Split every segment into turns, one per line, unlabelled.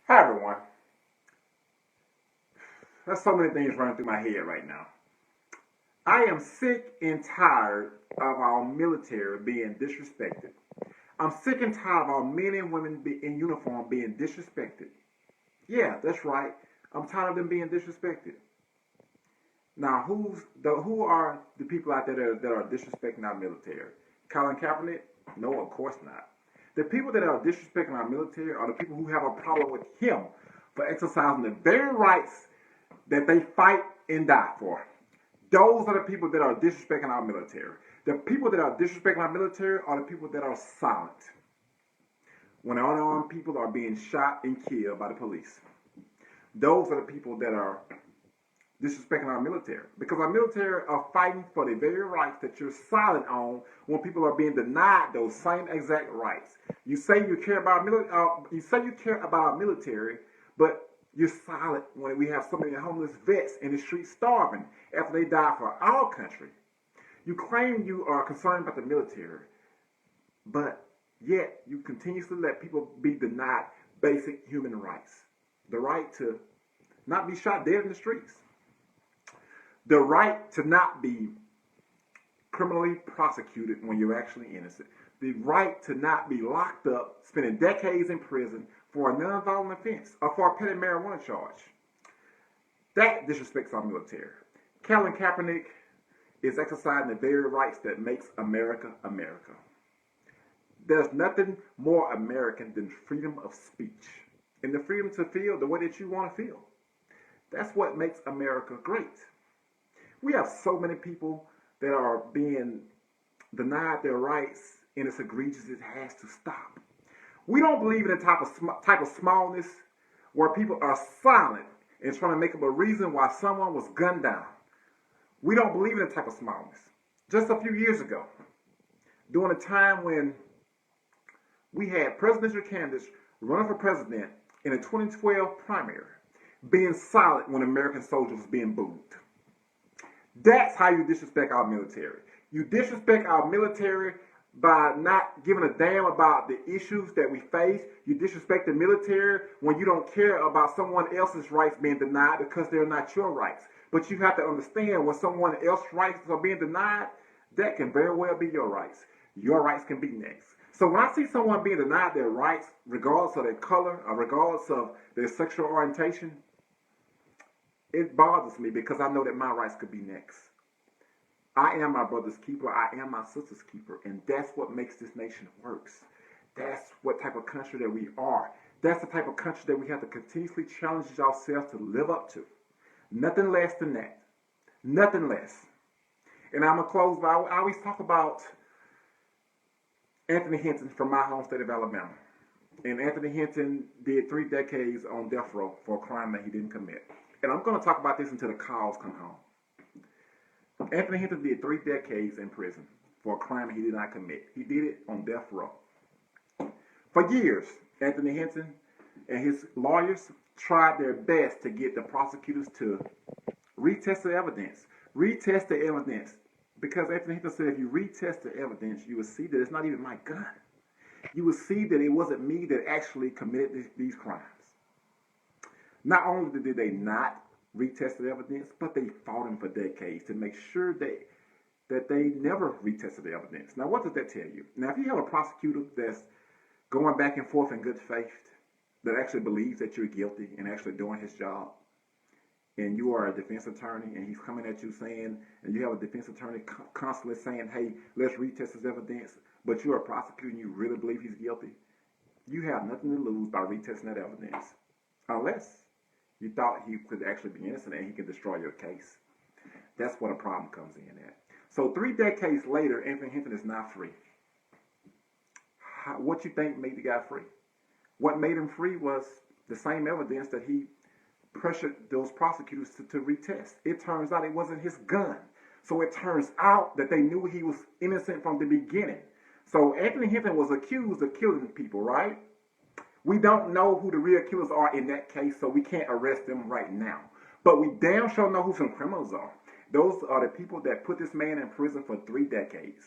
Hi everyone. There's so many things running through my head right now. I am sick and tired of our military being disrespected. I'm sick and tired of our men and women in uniform being disrespected. Yeah, that's right. I'm tired of them being disrespected. Now, who are the people out there that are disrespecting our military? Colin Kaepernick? No, of course not. The people that are disrespecting our military are the people who have a problem with him for exercising the very rights that they fight and die for. Those are the people that are disrespecting our military. The people that are disrespecting our military are the people that are silent when unarmed people are being shot and killed by the police. Those are the people that are disrespecting our military because our military are fighting for the very rights that you're silent on when people are being denied those same exact rights. You say you care about our military, but you're silent when we have so many homeless vets in the streets starving after they die for our country. You claim you are concerned about the military, but yet you continuously let people be denied basic human rights. The right to not be shot dead in the streets. The right to not be criminally prosecuted when you're actually innocent. The right to not be locked up, spending decades in prison for a nonviolent offense or for a petty marijuana charge. That disrespects our military. Colin Kaepernick is exercising the very rights that makes America America. There's nothing more American than freedom of speech and the freedom to feel the way that you want to feel. That's what makes America great. We have so many people that are being denied their rights, and it's egregious. It has to stop. We don't believe in the type of smallness where people are silent and trying to make up a reason why someone was gunned down. We don't believe in that type of smallness. Just a few years ago, during a time when we had presidential candidates running for president in the 2012 primary, being silent when American soldiers was being booed. That's how you disrespect our military. You disrespect our military by not giving a damn about the issues that we face. You disrespect the military when you don't care about someone else's rights being denied because they're not your rights. But you have to understand when someone else's rights are being denied, that can very well be your rights. Your rights can be next. So when I see someone being denied their rights, regardless of their color or regardless of their sexual orientation, it bothers me because I know that my rights could be next. I am my brother's keeper. I am my sister's keeper. And that's what makes this nation works. That's what type of country that we are. That's the type of country that we have to continuously challenge ourselves to live up to. Nothing less than that. Nothing less. And I'm going to close by, I always talk about Anthony Hinton from my home state of Alabama. And Anthony Hinton did 3 decades on death row for a crime that he didn't commit. And I'm going to talk about this until the cows come home. Anthony Hinton did 3 decades in prison for a crime he did not commit. He did it on death row. For years, Anthony Hinton and his lawyers tried their best to get the prosecutors to retest the evidence. Retest the evidence. Because Anthony Hinton said if you retest the evidence, you will see that it's not even my gun. You will see that it wasn't me that actually committed these crimes. Not only did they not retest the evidence, but they fought him for decades to make sure that they never retested the evidence. Now, what does that tell you? Now, if you have a prosecutor that's going back and forth in good faith, that actually believes that you're guilty and actually doing his job, and you are a defense attorney, and he's coming at you saying, and you have a defense attorney constantly saying, hey, let's retest this evidence, but you're a prosecutor and you really believe he's guilty, you have nothing to lose by retesting that evidence, unless you thought he could actually be innocent and he could destroy your case. That's what a problem comes in at. So 3 decades later, Anthony Hinton is not free. What you think made the guy free? What made him free was the same evidence that he pressured those prosecutors to retest. It turns out it wasn't his gun. So it turns out that they knew he was innocent from the beginning. So Anthony Hinton was accused of killing people, right? We don't know who the real killers are in that case, so we can't arrest them right now. But we damn sure know who some criminals are. Those are the people that put this man in prison for 3 decades.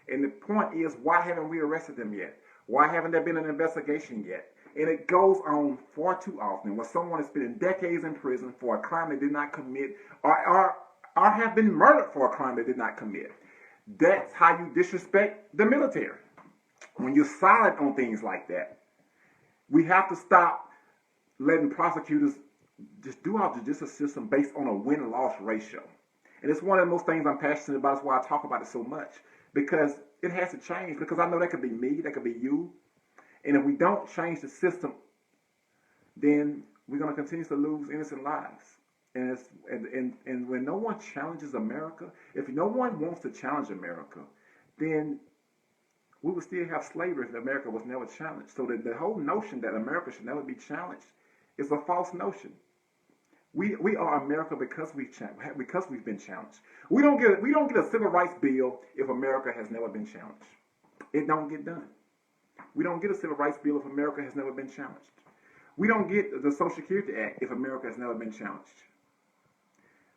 And the point is, why haven't we arrested them yet? Why haven't there been an investigation yet? And it goes on far too often when someone is spending decades in prison for a crime they did not commit, or have been murdered for a crime they did not commit. That's how you disrespect the military. When you're silent on things like that, we have to stop letting prosecutors just do our judicial system based on a win-loss ratio. And it's one of the most things I'm passionate about. That's why I talk about it so much. Because it has to change. Because I know that could be me, that could be you. And if we don't change the system, then we're going to continue to lose innocent lives. And when no one challenges America, if no one wants to challenge America, then we would still have slavery if America was never challenged. So the whole notion that America should never be challenged is a false notion. We are America because we've been challenged. We don't get a civil rights bill if America has never been challenged. It don't get done. We don't get a civil rights bill if America has never been challenged. We don't get the Social Security Act if America has never been challenged.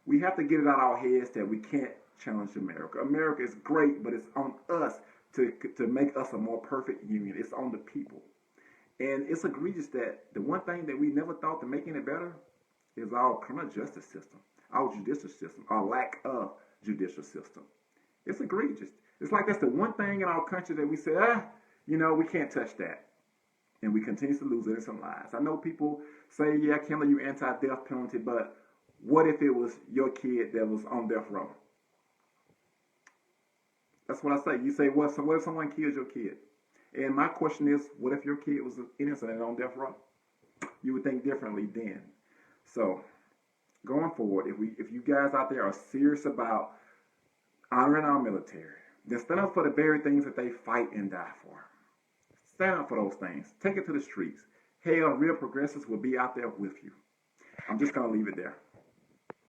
We have to get it out of our heads that we can't challenge America. America is great, but it's on us to make us a more perfect union. It's on the people. And it's egregious that the one thing that we never thought to make any better is our criminal justice system, our judicial system, our lack of judicial system. It's egregious. It's like that's the one thing in our country that we say, we can't touch that. And we continue to lose innocent lives. I know people say, yeah, Kendall, you're anti-death penalty, but what if it was your kid that was on death row? That's what I say. You say, well, so what if someone kills your kid? And my question is, what if your kid was innocent and on death row? You would think differently then. So, going forward, if you guys out there are serious about honoring our military, then stand up for the very things that they fight and die for. Stand up for those things. Take it to the streets. Hell, real progressives will be out there with you. I'm just going to leave it there.